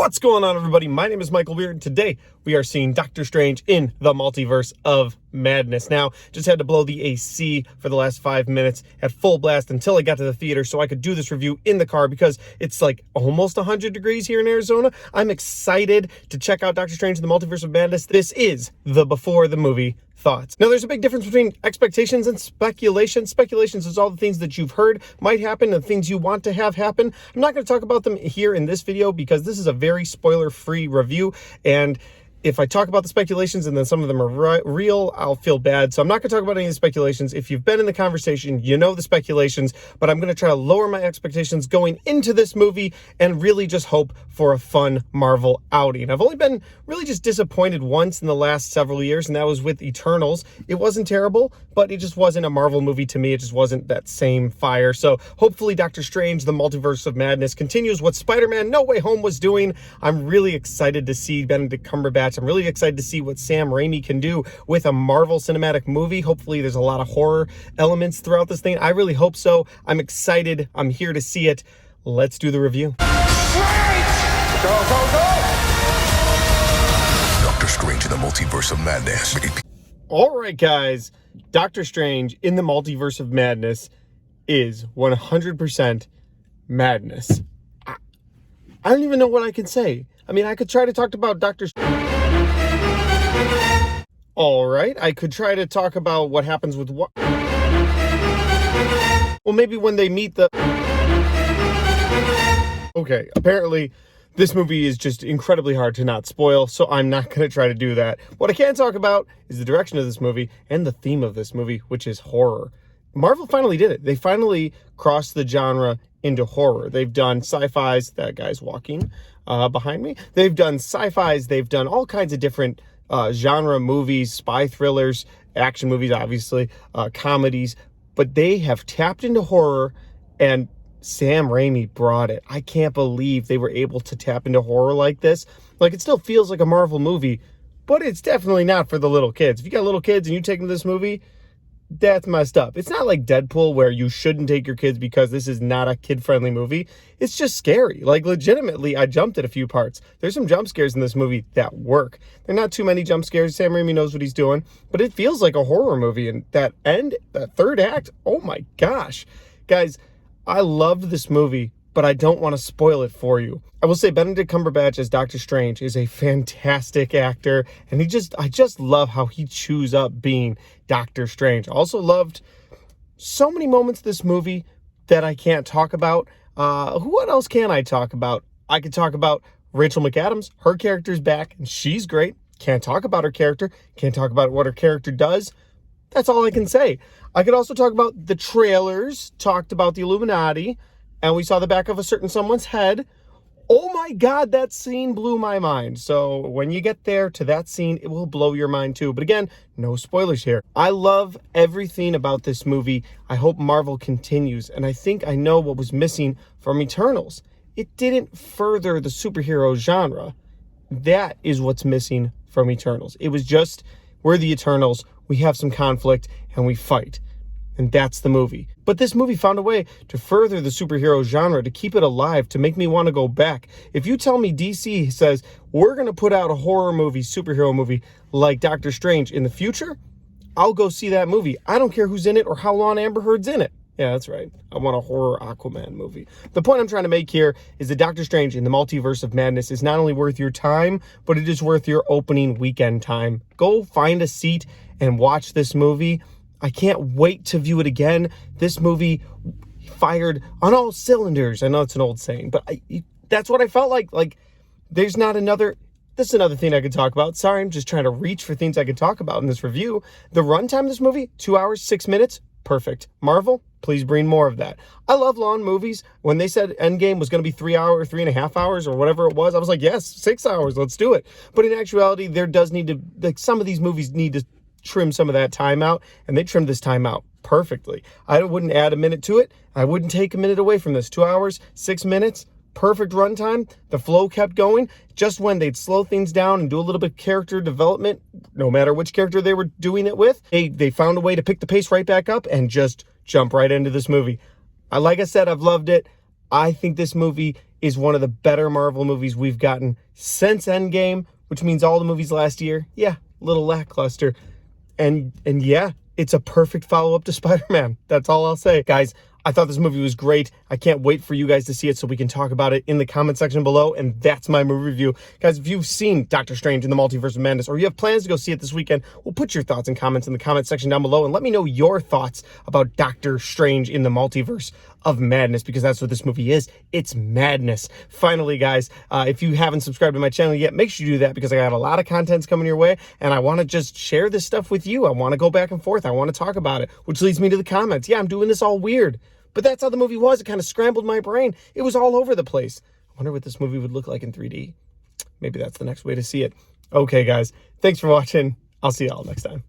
What's going on, everybody? My name is Michael Beard. Today we are seeing Doctor Strange in the Multiverse of Madness. Now, just had to blow the AC for the last 5 minutes at full blast until I got to the theater so I could do this review in the car because it's like almost 100 degrees here in Arizona. I'm excited to check out Doctor Strange in the Multiverse of Madness. This is the before the movie thoughts. Now, there's a big difference between expectations and speculation. Speculations is all the things that you've heard might happen and things you want to have happen. I'm not going to talk about them here in this video because this is a very spoiler-free review, and if I talk about the speculations and then some of them are real, I'll feel bad. So I'm not going to talk about any of the speculations. If you've been in the conversation, you know the speculations, but I'm going to try to lower my expectations going into this movie and really just hope for a fun Marvel outing. I've only been really just disappointed once in the last several years, and that was with Eternals. It wasn't terrible, but it just wasn't a Marvel movie to me. It just wasn't that same fire. So hopefully Doctor Strange, the Multiverse of Madness, continues what Spider-Man No Way Home was doing. I'm really excited to see Benedict Cumberbatch. I'm really excited to see what Sam Raimi can do with a Marvel cinematic movie. Hopefully there's a lot of horror elements throughout this thing. I really hope so. I'm excited. I'm here to see it. Let's do the review. Go, go, go! Doctor Strange in the Multiverse of Madness. All right, guys. Doctor Strange in the Multiverse of Madness is 100% madness. I don't even know what I can say. I mean, I could try to talk about Doctor Strange. All right, I could try to talk about what happens with what. Well, maybe when they meet the. Okay, apparently this movie is just incredibly hard to not spoil, so I'm not going to try to do that. What I can talk about is the direction of this movie and the theme of this movie, which is horror. Marvel finally did it. They finally crossed the genre into horror. They've done sci-fis. That guy's walking behind me. They've done sci-fis. They've done all kinds of different genre movies, spy thrillers, action movies, obviously, comedies. But they have tapped into horror, and Sam Raimi brought it. I can't believe they were able to tap into horror like this. Like, it still feels like a Marvel movie, but it's definitely not for the little kids. If you got little kids and you take them to this movie, that's messed up. It's not like Deadpool where you shouldn't take your kids because this is not a kid-friendly movie. It's just scary. Like, legitimately, I jumped at a few parts. There's some jump scares in this movie that work. There are not too many jump scares. Sam Raimi knows what he's doing, but it feels like a horror movie. And that third act, oh my gosh. Guys, I loved this movie, but I don't want to spoil it for you. I will say Benedict Cumberbatch as Doctor Strange is a fantastic actor, and I just love how he chews up being Doctor Strange. I also loved so many moments of this movie that I can't talk about. What else can I talk about? I could talk about Rachel McAdams. Her character's back, and she's great. Can't talk about her character. Can't talk about what her character does. That's all I can say. I could also talk about the trailers, talked about the Illuminati, and we saw the back of a certain someone's head. Oh my God, that scene blew my mind. So when you get there to that scene, it will blow your mind too. But again, no spoilers here. I love everything about this movie. I hope Marvel continues. And I think I know what was missing from Eternals. It didn't further the superhero genre. That is what's missing from Eternals. It was just, we're the Eternals. We have some conflict and we fight. And that's the movie. But this movie found a way to further the superhero genre, to keep it alive, to make me want to go back. If you tell me DC says, we're going to put out a horror movie, superhero movie like Doctor Strange in the future, I'll go see that movie. I don't care who's in it or how long Amber Heard's in it. Yeah, that's right. I want a horror Aquaman movie. The point I'm trying to make here is that Doctor Strange in the Multiverse of Madness is not only worth your time, but it is worth your opening weekend time. Go find a seat and watch this movie. I can't wait to view it again. This movie fired on all cylinders. I know it's an old saying, but that's what I felt like. Like, there's not another. This is another thing I could talk about. Sorry, I'm just trying to reach for things I could talk about in this review. The runtime of this movie, 2 hours, 6 minutes, perfect. Marvel, please bring more of that. I love long movies. When they said Endgame was going to be 3 hours, 3.5 hours, or whatever it was, I was like, yes, 6 hours, let's do it. But in actuality, there does need to, like, some of these movies need to trim some of that time out, and they trimmed this time out perfectly. I wouldn't add a minute to it. I wouldn't take a minute away from this. 2 hours, 6 minutes, perfect runtime. The flow kept going. Just when they'd slow things down and do a little bit of character development, no matter which character they were doing it with, they found a way to pick the pace right back up and just jump right into this movie. Like I said, I've loved it. I think this movie is one of the better Marvel movies we've gotten since Endgame, which means all the movies last year, yeah, a little lackluster. And yeah, it's a perfect follow-up to Spider-Man. That's all I'll say. Guys, I thought this movie was great. I can't wait for you guys to see it so we can talk about it in the comment section below. And that's my movie review. Guys, if you've seen Doctor Strange in the Multiverse of Madness, or you have plans to go see it this weekend, well, put your thoughts and comments in the comment section down below and let me know your thoughts about Doctor Strange in the Multiverse of Madness, because that's what this movie is. It's madness. Finally, guys, if you haven't subscribed to my channel yet, make sure you do that, because I got a lot of contents coming your way and I want to just share this stuff with you. I want to go back and forth. I want to talk about it, which leads me to the comments. Yeah, I'm doing this all weird, but that's how the movie was. It kind of scrambled my brain. It was all over the place. I wonder what this movie would look like in 3D. Maybe that's the next way to see it. Okay, guys, thanks for watching. I'll see y'all next time.